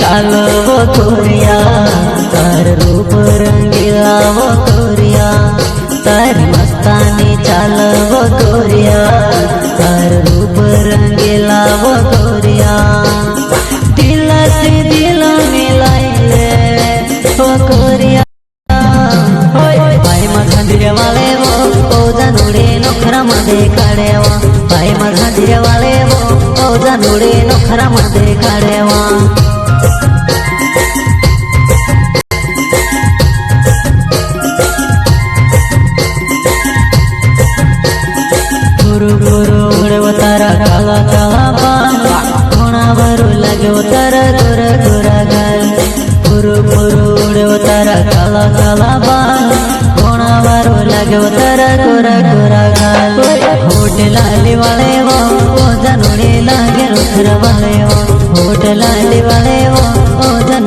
चालो वो गोरिया तार रूप रंगीला वो गोरिया तारी मस्तानी चालो वो गोरिया तार रूप रंगीला वो गोरिया दिल से दिल मिलाई ले वो गोरिया भाई मघांधीरे वाले वो जानूड़े नोखरा मध्ये काढेवा भाई मघांधीरे वाले वो जानूड़े नोखरा मध्ये काढेवा गुरु गुरु उड़े तारा काला काला बाल घोड़ा भरू लगे तारा गोरा गोरा गाल गुरु गुरु उड़े तारा काला काला बाल घोड़ा भरू लगे तारा गोरा गोरा गाल होटल लाली वाले वो जानूड़े लागे नोखरा वाले